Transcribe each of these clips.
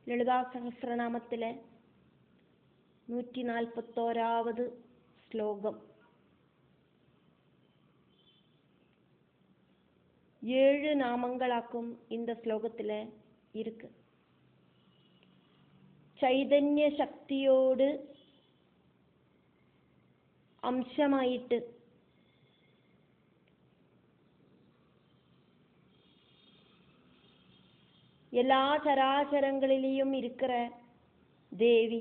ലളിതാ സഹസ്രനാമത്തിലെ 141 ശ്ലോകം. 7 நாமங்களாக்கும் இந்த ஸ்லோகத்தில் இருக்கு. ചൈതന്യ ശക്തിയോട് അംശമായിട്ട് எல்லா சராசரங்களிலும் இருக்கிற தேவி,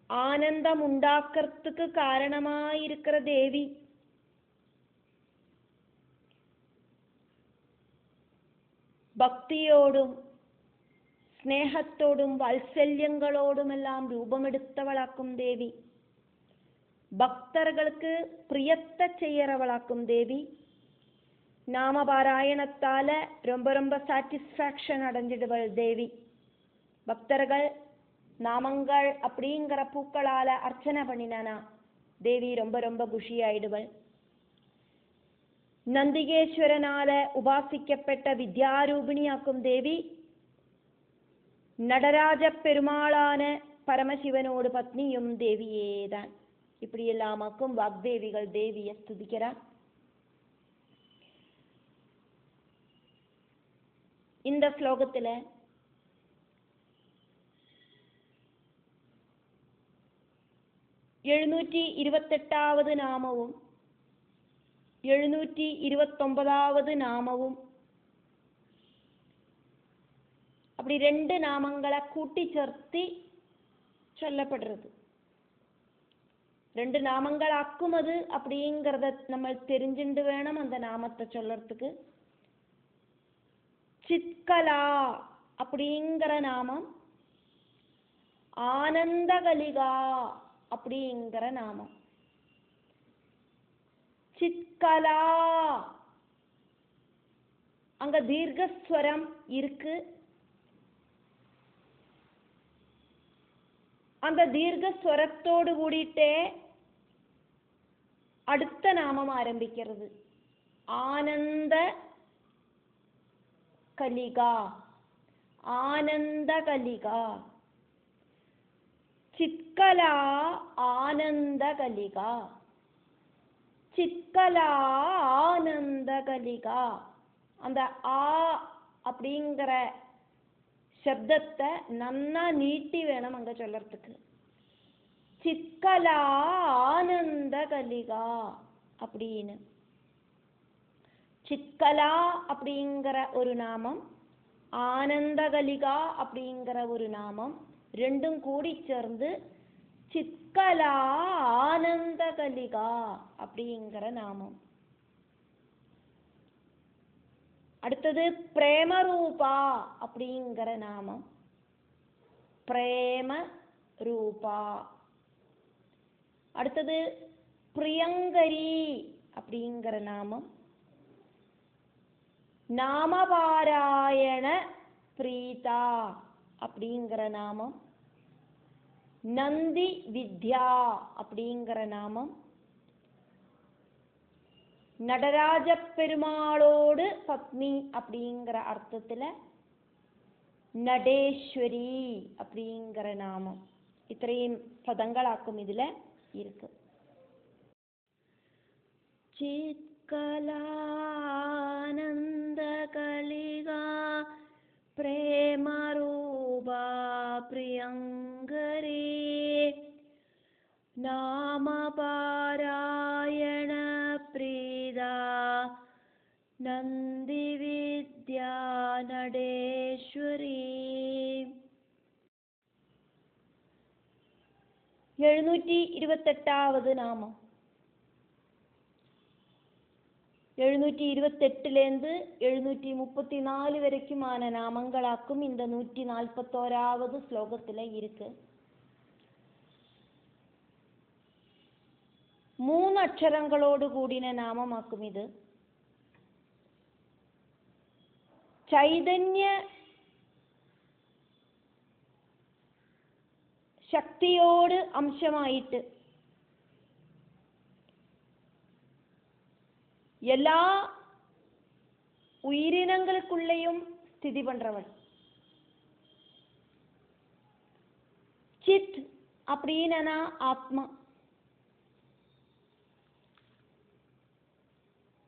ஆனந்தம் உண்டாக்குறதுக்கு காரணமாயிருக்கிற தேவி, ഭക്തിയോടും സ്നേഹത്തോടും വാത്സല്യങ്ങളോടുമെല്ലാം രൂപമെടുത്തവളാക്കും ദേവി, ഭക്തർക്ക് പ്രിയത്തെ ചെയ്യറവളാക്കും ദേവി, நாமபாராயணத்தால ரொம்ப ரொம்ப சாட்டிஸ்ஃபேக்ஷன் அடைஞ்சிடுவள் தேவி. பக்தர்கள் நாமங்கள் அப்படிங்கிற பூக்களால அர்ச்சனை பண்ணினானா தேவி ரொம்ப ரொம்ப குஷியாயிடுவள். நந்திகேஸ்வரனால உபாசிக்கப்பட்ட வித்யாரூபிணியாக்கும் தேவி, நடராஜ பெருமாளான பரமசிவனோடு பத்னியும் தேவியேதான். இப்படி எல்லாமாக்கும் வாக்தேவிகள் தேவியை ஸ்துதிக்கிறார். இந்த ஸ்லோகத்தில் 728வது நாமവും 729வது நாமവും அப்படி 2 நாமங்களை கூட்டிச்சேர்த்து சொல்லப்படுறது. 2 நாமங்களாக்கும் அது அப்படிங்கிறத நம்ம தெரிஞ்சுட்டு வேணும் அந்த நாமத்தை சொல்லறதுக்கு. சித்கலா அப்படிங்கிற நாமம், ஆனந்தகலிகா அப்படிங்கிற நாமம். சித்கலா அங்க தீர்க்கஸ்வரம் இருக்கு. அந்த தீர்க்கஸ்வரத்தோடு கூடிட்டே அடுத்த நாமம் ஆரம்பிக்கிறது. ஆனந்த கலிகா, ஆனந்த கலிகா, சித்கலா ஆனந்த கலிகா, சித்கலா ஆனந்த கலிகா. அந்த ஆ அப்படிங்கிற சப்தத்தை நன்னா நீட்டி வேணும் அங்க சொல்லறதுக்கு. சித்கலா ஆனந்த கலிகா அப்படின்னு. சித்கலா அப்படிங்கிற ஒரு நாமம், ஆனந்தகலிகா அப்படிங்கிற ஒரு நாமம், ரெண்டும் கூடி சேர்ந்து சித்கலா ஆனந்தகலிகா அப்படிங்கிற நாமம். அடுத்தது பிரேமரூபா அப்படிங்கிற நாமம். பிரேம ரூபா. அடுத்தது பிரியங்கரி அப்படிங்கிற நாமம். நாமபாராயண பிரீதா அப்படிங்கிற நாமம். நந்தி வித்யா அப்படிங்கிற நாமம். நடராஜ பெருமாளோடு பத்னி அப்படிங்கிற அர்த்தத்தில் நடேஸ்வரி அப்படிங்கிற நாமம். இத்தனையும் பதங்களாக்கும் இதுல இருக்கு. சித்கலானந்தகலிகா பிரேமரூபா பிரியங்கரே நாமபாராயண பிரீதா நந்தி வித்யா நடேஸ்வரி. 728வது நாமம். 728லேருந்து 734 வரைக்குமான நாமங்களாக்கும் இந்த 141வது ஸ்லோகத்தில் இருக்கு. 3 அக்ஷரங்களோடு கூடின நாமமாக்கும் இது. ചൈതന്യ ശക്തിയോട് അംശമായിട്ട് എല്ലാ உயிரினங்களுக்குள்ளேயும் ஸ்திதி பண்றவள். சித் அப்படின்னா ஆத்மா.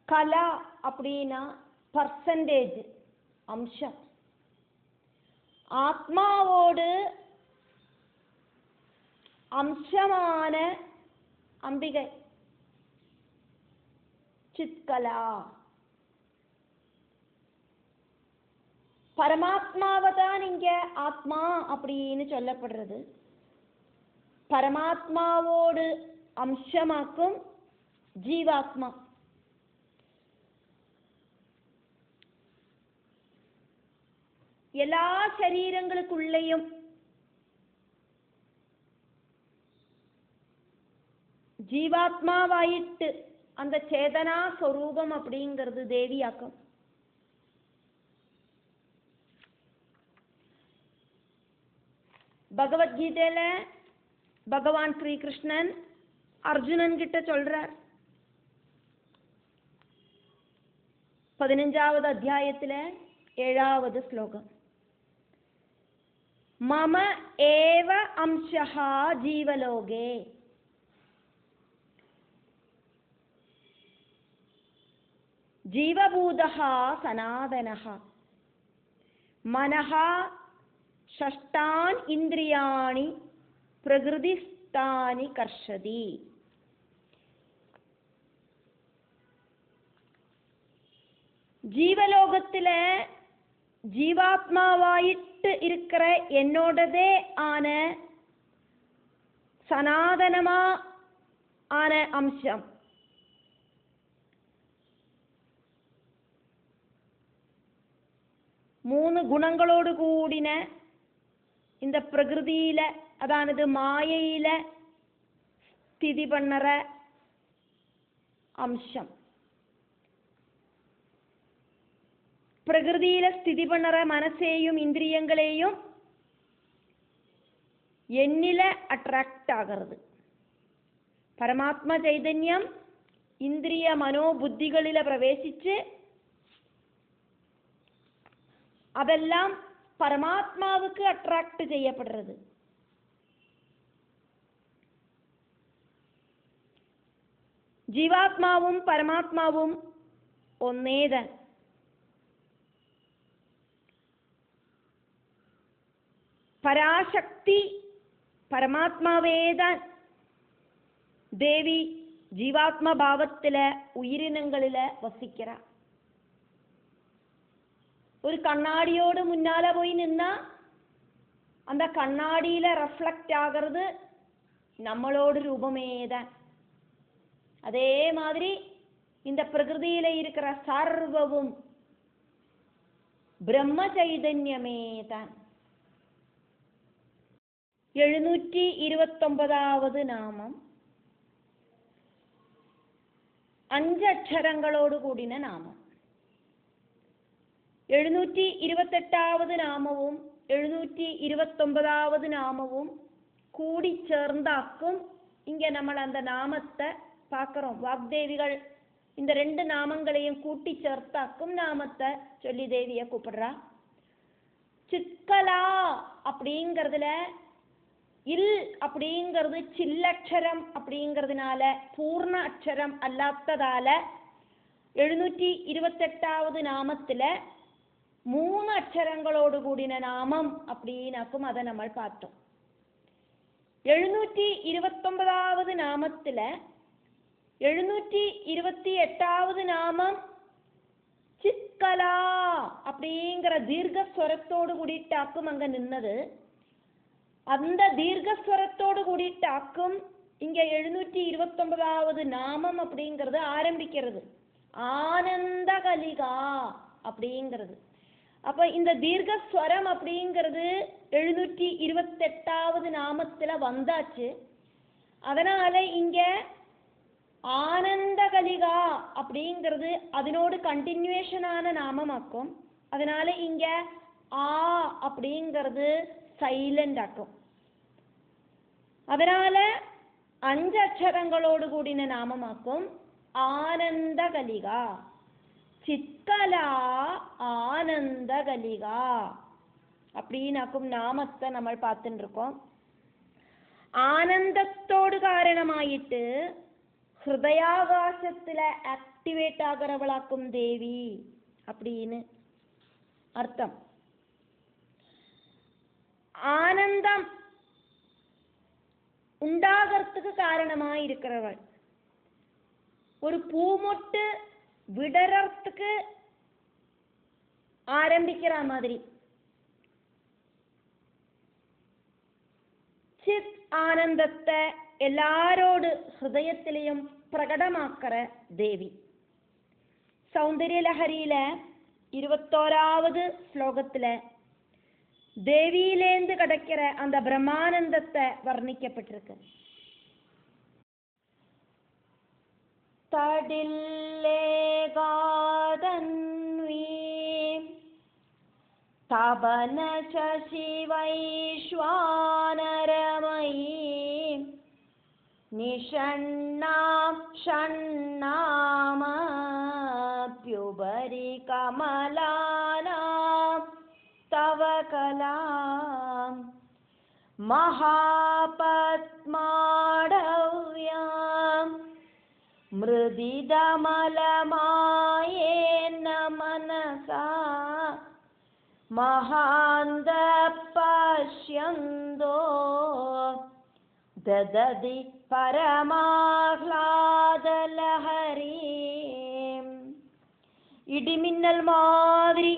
கலா அப்படின்னா பர்சன்டேஜ், அம்சம். ஆத்மாவோடு அம்சமான அம்பிகை சித்கலா. பரமாத்மாவை தான் இங்க ஆத்மா அப்படின்னு சொல்லப்படுறது. பரமாத்மாவோடு அம்சமாக்கும் ஜீவாத்மா. எல்லா சரீரங்களுக்குள்ளேயும் ஜீவாத்மாவாயிட்டு அந்த சேதனா ஸ்வரூபம் அப்படிங்கிறது தேவியாக்கம். பகவத்கீதையில பகவான் ஸ்ரீகிருஷ்ணன் அர்ஜுனன் கிட்ட சொல்றார். 15வது அத்தியாயத்துல 7வது ஸ்லோகம். மம ஏவ அம்சஹ ஜீவலோகே ஜீவபூதஹ சனாதனஹ மனஹ ஷஷ்டான் இந்திரியாணி பிரகிருதிஸ்தானி கர்ஷதி. ஜீவலோகத்துல ஜீவாத்மாவாயிட்டு இருக்கிற என்னோடதே ஆன சனாதனமா ஆன அம்சம், மூணு குணங்களோடு கூடின இந்த பிரகிருதியில, அதானது மாயையில ஸ்திதி பண்ணற அம்சம். பிரகிருதியில ஸ்திதி பண்ணற மனசையும் இந்திரியங்களையும் என்னில அட்ராக்ட் ஆகிறது. பரமாத்மா ചൈതന്യം இந்திரிய மனோபுத்திகளில பிரவேசிச்சு அதெல்லாம் பரமாத்மாவுக்கு அட்ராக்ட் செய்யப்படுறது. ஜீவாத்மாவும் பரமாத்மாவும் ஒன்னேதான். பராசக்தி பரமாத்மாவேதான். தேவி ஜீவாத்மா பாவத்தில உயிரினங்களில வசிக்கிறார். ஒரு கண்ணாடியோடு முன்னால போய் நின்னா அந்த கண்ணாடியில ரெஃப்ளெக்ட் ஆகிறது நம்மளோட ரூபமேதான். அதே மாதிரி இந்த பிரகிருதியில இருக்கிற சர்வவும் பிரம்ம சைதன்யமே தான். 729வது நாமம் 5 அக்ஷரங்களோடு கூடின நாமம். 728வது நாமവും 729வது நாமവും கூடி சேர்ந்தாக்கும் இங்க நம்ம அந்த நாமத்தை பார்க்கிறோம். வாக்தேவிகள் இந்த 2 நாமங்களையும் கூட்டி சேர்த்தாக்கும் நாமத்தை சொல்லி தேவிய கூப்பிடுறா. சித்கலா அப்படிங்கிறதுல இல் அப்படிங்கிறது சில்லக்ஷரம் அப்படிங்கிறதுனால பூர்ண அக்ஷரம் அல்லாததால 728வது நாமத்துல 3 அக்ஷரங்களோடு கூடின நாமம் அப்படின்னாக்கும் அதை நம்ம பார்த்தோம். 729வது நாமத்துல 728வது நாமம் சித்கலா அப்படிங்கிற தீர்க்கஸ்வரத்தோடு கூடிட்டாக்கும் அங்க நின்னது. அந்த தீர்க்கஸ்வரத்தோடு கூடிட்டாக்கும் இங்க 729வது நாமம் அப்படிங்கிறது ஆரம்பிக்கிறது. ஆனந்த கலிகா அப்படிங்கிறது. அப்ப இந்த தீர்க்கஸ்வரம் அப்படிங்கிறது 728வது நாமத்துல வந்தாச்சு. அதனால இங்க ஆனந்த கலிகா அப்படிங்கிறது அதனோடு கண்டினியூஷனான நாமமாக்கும். அதனால இங்க ஆ அப்படிங்கிறது சைலண்ட் ஆக்கும். அதனால 5 அக்ஷரங்களோடு கூடின நாமமாக்கும் ஆனந்த கலிகா. சித்கலா ஆனந்த கலிகா அப்படின்னாக்கும் நாமத்தை நம்ம பார்த்துட்டு இருக்கோம். ஆனந்தத்தோடு காரணமாயிட்டு ஹிருதயாகாசத்துல ஆக்டிவேட் ஆகிறவளாக்கும் தேவி அப்படின்னு அர்த்தம். ஆனந்தம் உண்டாகிறதுக்கு காரணமாய் இருக்கிறவள். ஒரு பூமொட்டு விடறதுக்கு ஆரம்பிக்கிற மாதிரி சித் ஆனந்தத்தை எல்லாரோடு ஹிருதயத்திலையும் பிரகடமாக்கிற தேவி. சௌந்தர்யலஹரியில 21வது ஸ்லோகத்துல தேவியிலேந்து கிடைக்கிற அந்த பிரம்மானந்தத்தை வர்ணிக்கப்பட்டிருக்கு. தடில்லேகாதன்வி தபன சசிவைஸ்வானரமயி நிஷண்ணாம் ஷண்ணாமப்யுபரி கமலானாம் தவ கலாம் மகாபத்மாடவ்யாம் மிருதிதமலமாயேன மனசா மகாந்த பஷ்யந்தோ தததி பரமாஹ்லாதலஹரி. இடிமின்னல் மாதிரி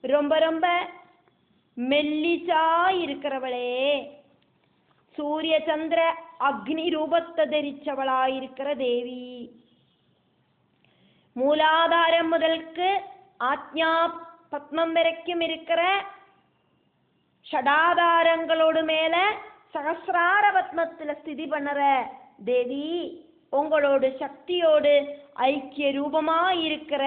ரொம்ப ரொம்ப மெல்லிசா இருக்கிறவளே, சூரிய சந்திர அக்னி ரூபத்தை தரிச்சவளாயிருக்கிற தேவி. மூலாதாரம் முதலுக்கு ஆத்யா பத்மம் வரைக்கும் இருக்கிற ஷடாதாரங்களோடு மேல சகசிரார பத்மத்துல ஸ்திதி பண்ணற தேவி, உங்களோட சக்தியோடு ஐக்கிய ரூபமா இருக்கிற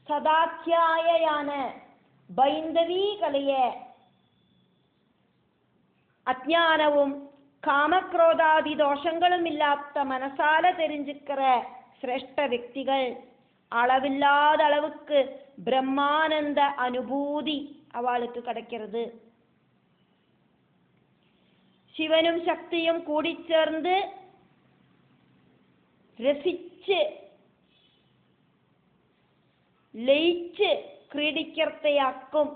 சதாக்கியாயான பைந்தவி கலைய அஜ்ஞானவும் காமக்ரோதாதி தோஷங்களும் இல்லாத மனசால தெரிஞ்சுக்கிற சிரேஷ்ட വ്യക്തിகள் அளவில்லாத அளவுக்கு பிரம்மானந்த அனுபூதி அவளுக்கு கிடைக்கிறது. சிவனும் சக்தியும் கூடிச்சேர்ந்து ரசிச்சு ലയിച്ച് ക്രീഡിക്കർത്തയാക്കും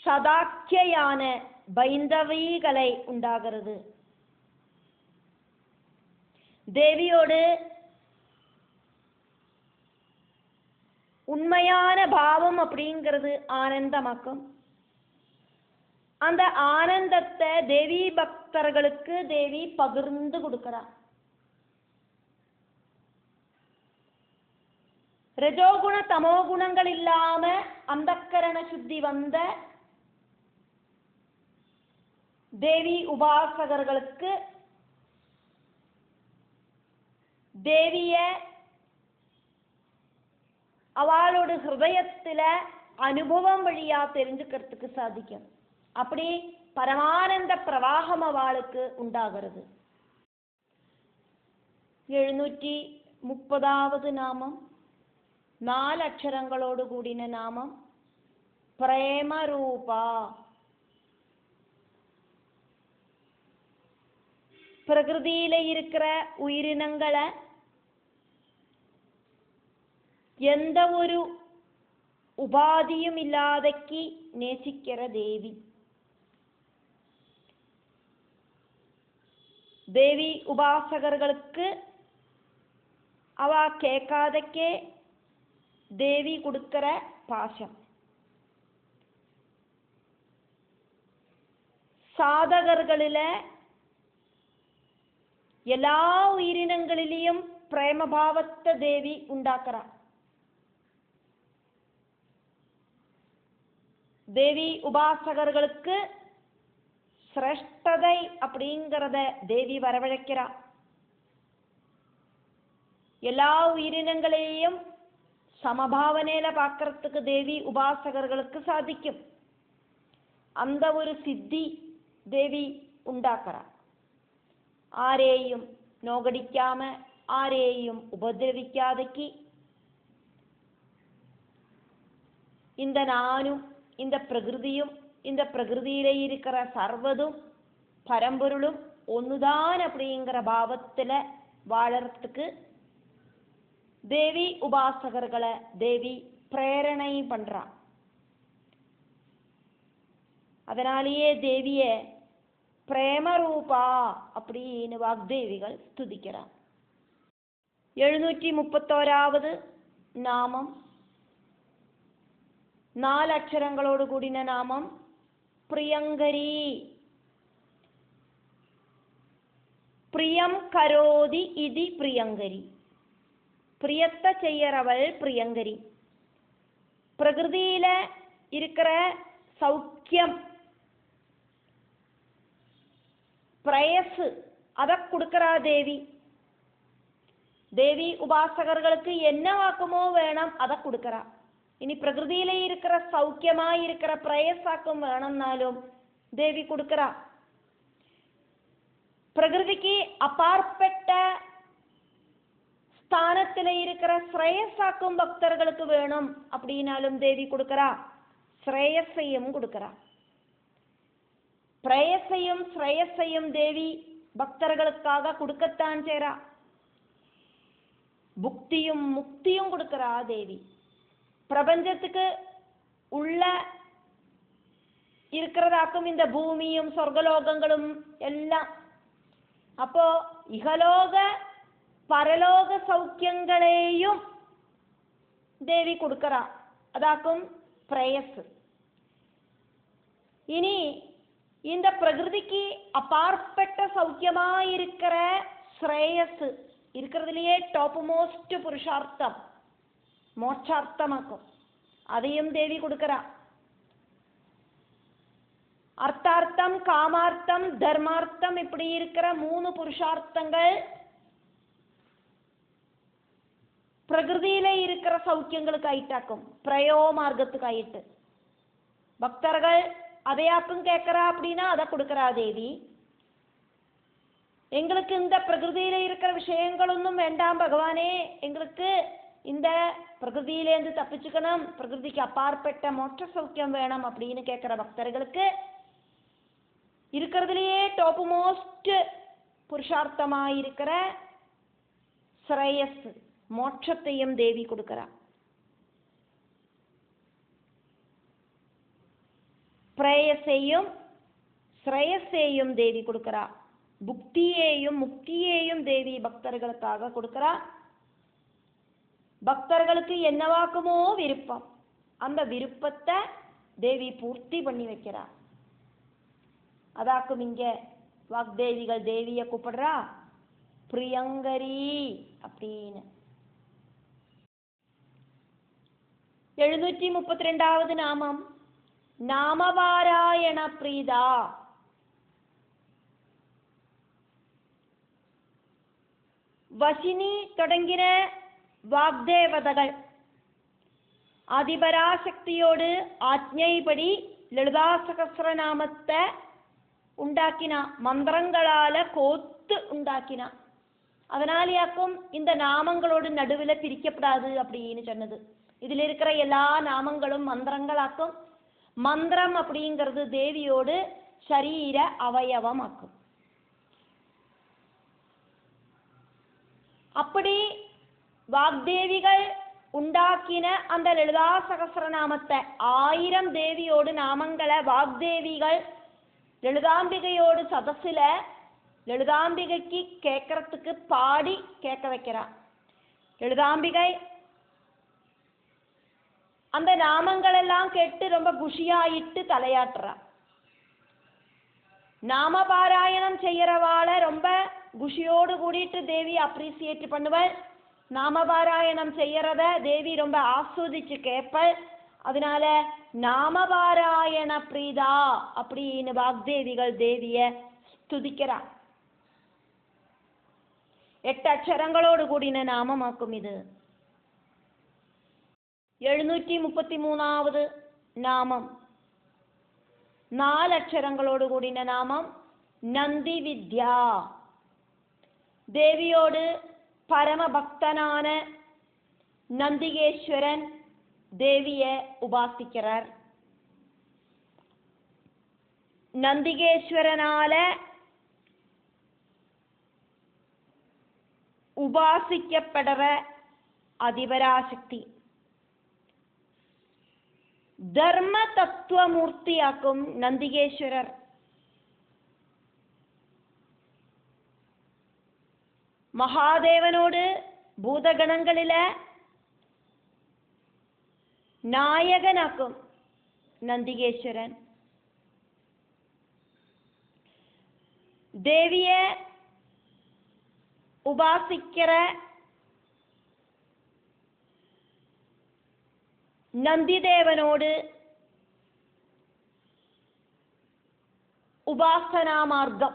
സദാഖ്യയാന ബൈന്ദവീകളെ ഉണ്ടാകരുത്. தேவியோடு உண்மையான பாவம் அப்படிங்கிறது ஆனந்தமாக்கும். அந்த ஆனந்தத்தை தேவி பக்தர்களுக்கு தேவி பகிர்ந்து கொடுக்கிறார். ரஜோகுண தமோ குணங்கள் இல்லாம அந்தக்கரண சுத்தி வந்த தேவி உபாசகர்களுக்கு தேவிய அவளோட ஹிருதயத்துல அனுபவம் வழியா தெரிஞ்சுக்கிறதுக்கு சாதிக்கும். அப்படி பரமானந்த பிரவாகம் அவளுக்கு உண்டாகிறது. 730வது நாமம் 4 அக்ஷரங்களோடு கூடின நாமம் பிரேமரூபா. பிரகிருதியில இருக்கிற உயிரினங்களை எந்த ஒரு உபாதியும் இல்லாதக்கு நேசிக்கிற தேவி. தேவி உபாசகர்களுக்கு அவ கேட்காதக்கே தேவி கொடுக்கிற பாசம். சாதகர்களில எல்லா உயிரினங்களிலும் பிரேமபாவத்தை தேவி உண்டாக்குறார். தேவி உபாசகர்களுக்கு சிரேஷ்டதை அப்படிங்கிறத தேவி வரவழைக்கிறார். எல்லா உயிரினங்களையும் சமபாவனையில பார்க்கறதுக்கு தேவி உபாசகர்களுக்கு சாதிக்கும். அந்த ஒரு சித்தி தேவி உண்டாக்குறா. ആരെയും നോഗടിക്കാമ, ആരെയും ഉപദ്രവിക്കാതയ്ക്ക് இந்த நானும் இந்த பிரகிருதியும் இந்த பிரகிருதியில இருக்கிற சர்வதும் பரம்பொருளும் ஒண்ணுதான் அப்படிங்கிற பாவத்துல வாழறதுக்கு தேவி உபாசகர்களை தேவி பிரேரணை பண்றா. அதனாலேயே தேவிய பிரேமரூபா அப்படின்னு வாக்தேவிகள் ஸ்துதிக்கிறார். 731வது நாமம் 4 அக்ஷரங்களோடு கூடின நாமம் பிரியங்கரி. பிரியம் கரோதி இதி பிரியங்கரி. பிரியத்தை செய்யறவள் பிரியங்கரி. பிரகிருதியில இருக்கிற சௌக்கியம் பிரயசு அதை கொடுக்கறா தேவி. தேவி உபாசகர்களுக்கு என்ன வாக்குமோ வேணும் அதை கொடுக்கறா. இனி பிரகிருதியில இருக்கிற சௌக்கியமா இருக்கிற பிரயசாக்கும் வேணும்னாலும் தேவி கொடுக்கறா. பிரகிருதிக்கு அப்பாற்பட்ட ஸ்தானத்துல இருக்கிற ஸ்ரேயசாக்கும் பக்தர்களுக்கு வேணும் அப்படின்னாலும் தேவி கொடுக்கறா. ஸ்ரேயஸையும் கொடுக்கறா. பிரயசையும் ஸ்ரேயஸையும் தேவி பக்தர்களுக்காக கொடுக்கத்தான் செய்றா. புக்தியும் முக்தியும் கொடுக்கறா தேவி. பிரபஞ்சத்துக்கு உள்ள இருக்கிறதாக்கும் இந்த பூமியும் சொர்க்கலோகங்களும் எல்லாம். அப்போ இகலோக பரலோக சௌக்கியங்களையும் தேவி கொடுக்கறா. அதாக்கும் பிரயஸ். இனி இந்த பிரகிருதிக்கு அப்பாற்பட்ட சௌக்கியமாயிருக்கிற ஸ்ரேயஸ் இருக்கிறதுலயே டாப் மோஸ்ட் புருஷார்த்தம் மோட்சார்த்தமாக்கும். அதையும் தேவி கொடுக்கறா. அர்த்தார்த்தம் காமார்த்தம் தர்மார்த்தம் இப்படி இருக்கிற 3 புருஷார்த்தங்கள் பிரகிருதியில இருக்கிற சௌக்கியங்களுக்கு ஆயிட்டாக்கும். பிரயோ மார்க்கத்துக்கு ஆயிட்டு பக்தர்கள் அதையாக்கும் கேட்கறா அப்படின்னா அதை கொடுக்கறா தேவி. எங்களுக்கு இந்த பிரகிருதியில இருக்கிற விஷயங்கள் ஒன்றும் வேண்டாம் பகவானே, எங்களுக்கு இந்த பிரகிருதியிலேருந்து தப்பிச்சுக்கணும், பிரகிருதிக்கு அப்பாற்பட்ட மோட்ச சௌக்கியம் வேணும் அப்படின்னு கேட்கிற பக்தர்களுக்கு இருக்கிறதுலயே டாப் மோஸ்ட் புருஷார்த்தமாயிருக்கிற ஸ்ரேயஸ் மோட்சத்தையும் தேவி கொடுக்கறா. பிரேயசையும் ஸ்ரேயஸையும் தேவி கொடுக்கறா. புக்தியையும் முக்தியையும் தேவி பக்தர்களுக்காக கொடுக்கறா. பக்தர்களுக்கு என்னவாக்குமோ விருப்பம், அந்த விருப்பத்தை தேவி பூர்த்தி பண்ணி வைக்கிறா. அதாக்கும் இங்க வாக்தேவிகள் தேவிய கூப்பிடுறா பிரியங்கரி அப்படின்னு. 732வது நாமம் நாமபாராயண பிரீதா. வசினி தொடங்கின வாக்தேவதகள் ஆதிபராசக்தியோடு ஆജ്ഞைப்படி லலிதா சகஸ்ரநாமத்தை உண்டாக்கினா. மந்திரங்களால கோத்து உண்டாக்கினா. அதனாலேயாக்கும் இந்த நாமங்களோடு நடுவில் பிரிக்கப்படாது அப்படின்னு சொன்னது. இதுல இருக்கிற எல்லா நாமங்களும் மந்திரங்களாக்கும். மந்திரம் அப்படிங்கிறது தேவியோடு சரீர அவயவமாக்கும். அப்படி வாக்தேவிகள் உண்டாக்கின அந்த லலிதா சகஸ்ரநாமத்தை 1000 தேவியோடு நாமங்களை வாக்தேவிகள் லலிதாம்பிகையோடு சதசில லலிதாம்பிகைக்கு கேட்கறதுக்கு பாடி கேட்க வைக்கிறா. லலிதாம்பிகை அந்த நாமங்கள் எல்லாம் கேட்டு ரொம்ப குஷியாயிட்டு தலையாட்டுறா. நாம பாராயணம் செய்யறவாள ரொம்ப குஷியோடு கூடிட்டு தேவி அப்ரிசியேட் பண்ணுவள். நாம பாராயணம் செய்யறத தேவி ரொம்ப ஆஸ்வதிச்சு கேட்பள். அதனால நாமபாராயண பிரீதா அப்படின்னு வாக்தேவிகள் தேவிய ஸ்துதிக்கிறா. 8 அக்ஷரங்களோடு கூடின நாமமாக்கும் இது. 733வது നാമം 4 അക്ഷരങ്ങളോട് കൂടിയ നാമം നന്ദിവിദ്യ. ദേവിയോട് പരമഭക്തനാണ് നന്ദികേശ്വരൻ ദേവിയെ ഉപാസിக்கிறார். നന്ദികേശ്വരനാல உபாசிக்கப்படுற அதிபராசக்தி. ധർമ്മ തത്വമൂർത്തിയാക്കും നന്ദികേശ്വരർ. മഹാദേവനോട് ഭൂതഗണങ്ങളിലെ നായകനാക്കും നന്ദികേശ്വരൻ. ദേവിയെ ഉപാസിக்கிற നന്ദിദേവനോട് ഉപാസനാമാർഗം.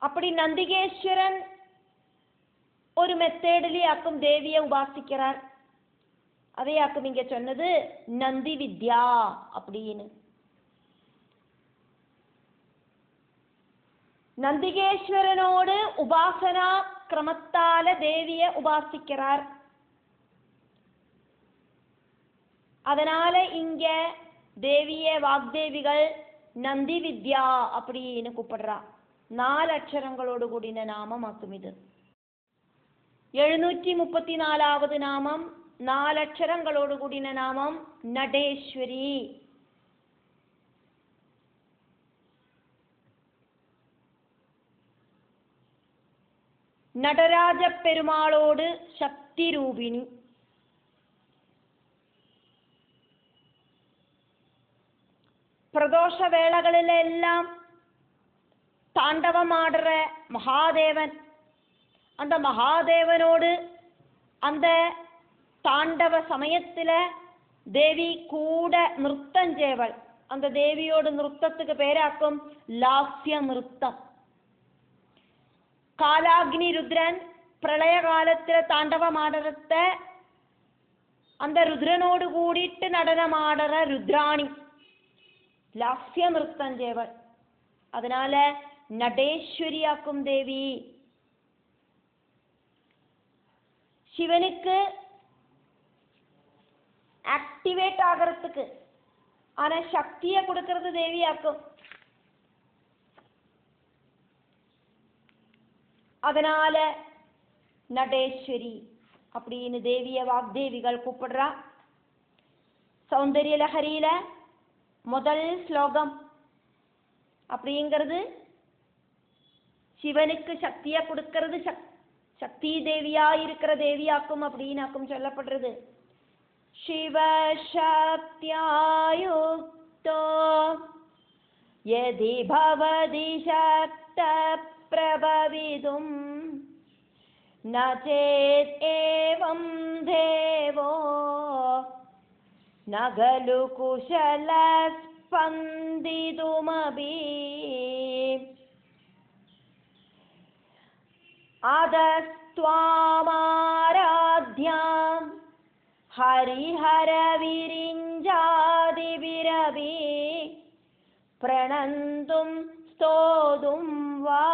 அப்படி நந்திகேஸ்வரன் ஒரு மெத்தேடிலேயாக்கும் தேவியை உபாசிக்கிறார். அதையாக்கும் இங்க சொன்னது நந்தி வித்யா அப்படின்னு. நந்திகேஸ்வரனோடு உபாசனா கிரமத்தால தேவியை உபாசிக்கிறார். அதனால இங்க தேவிய வாக்தேவிகள் நந்தி வித்யா அப்படின்னு கூப்பிடுறா. 4 அக்ஷரங்களோடு கூடின நாமமாக்கும் இது. 734வது நாமம் 4 அக்ஷரங்களோடு கூடின நாமம் நடேஸ்வரி. நடராஜ பெருமாளோடு சக்தி ரூபிணி. பிரதோஷ வேளைகளிலெல்லாம் தாண்டவமாடுற மகாதேவன். அந்த மகாதேவனோடு அந்த தாண்டவ சமயத்துல தேவி கூட நிறுத்தம் செய்வள். அந்த தேவியோடு நிறுத்தத்துக்கு பேராக்கும் லாஸ்ய நிறுத்தம். காலாக்னி ருத்ரன் பிரளய காலத்துல தாண்டவமாடுறத அந்த ருத்ரனோடு கூடிட்டு நடனமாடுற ருத்ராணி லாஸ்ய நிறுத்தம் செய்வள். அதனால நடேஸ்வரியாக்கும் தேவி. சிவனுக்கு ஆக்டிவேட் ஆகிறதுக்கு ஆனா சக்தியை கொடுக்கறது தேவியாக்கும். அதனால நடேஸ்வரி அப்படின்னு தேவிய வாக்தேவிகள் கூப்பிடுறா. சௌந்தர்ய லஹரியில முதல் ஸ்லோகம் அப்படிங்கிறது சிவனுக்கு சக்தியை கொடுக்கிறது சக்தி தேவியா இருக்கிற தேவியாக்கும் அப்படின்னாக்கும் சொல்லப்படுறது. சிவசக்தியாயுக்தோ யதி பவதி சக்த பிரபவிதும் ந சேத் ஏவம் தேவோ ந கலு குஷல ஸ்பந்திதுமபி ஆதஸ்த்வாமாராத்யாம் ஹரிஹர விரிஞ்சாதிபிரபி பிரணந்தும் ஸ்தோதும் வா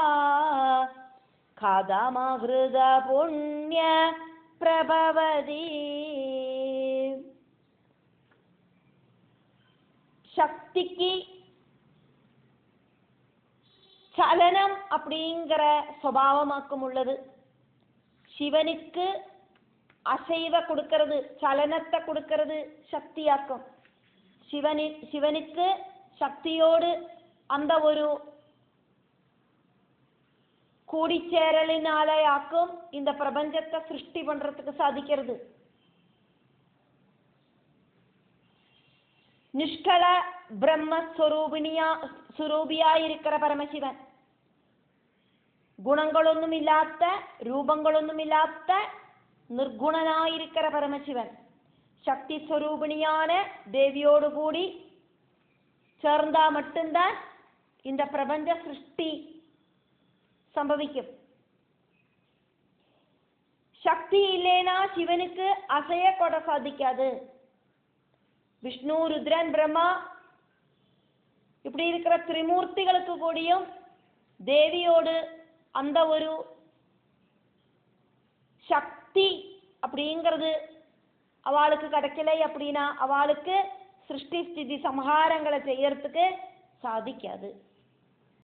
கதமஹ்ருத புண்ணிய பிரபவதி. சக்திக்கு சலனம் அப்படிங்கிற சுபாவமாக்கும் உள்ளது. சிவனுக்கு அசைவ கொடுக்கிறது சலனத்தை கொடுக்கிறது சக்தியாக்கும். சிவனுக்கு சக்தியோடு அந்த ஒரு கூடிச்சேரலினாலேயாக்கும் இந்த பிரபஞ்சத்தை சிருஷ்டி பண்றதுக்கு சாதிக்கிறது. நிஷ்கல பிரம்மஸ்வரூபியா இருக்கிற பரமசிவன். குணங்களொன்னுமில்லாத ரூபங்களொன்னுமில்லாத நிர்குணனாயிருக்கிற பரமசிவன் சக்தி ஸ்வரூபிணியான தேவியோடு கூடி சேர்ந்தா மட்டும்தான் இந்த பிரபஞ்ச சிருஷ்டி சம்பவிக்கும். சக்தி இல்லைனா சிவனுக்கு அசைய கொட சாதிக்காது. விஷ்ணு, ருத்ரன், பிரம்மா இப்படி இருக்கிற திரிமூர்த்திகளுக்கு கூடியும் தேவியோடு அந்த ஒரு சக்தி அப்படிங்கிறது அவளுக்கு கிடைக்கலை அப்படின்னா அவளுக்கு சிருஷ்டி ஸ்திதி சம்ஹாரங்களை செய்யறதுக்கு சாதிக்காது.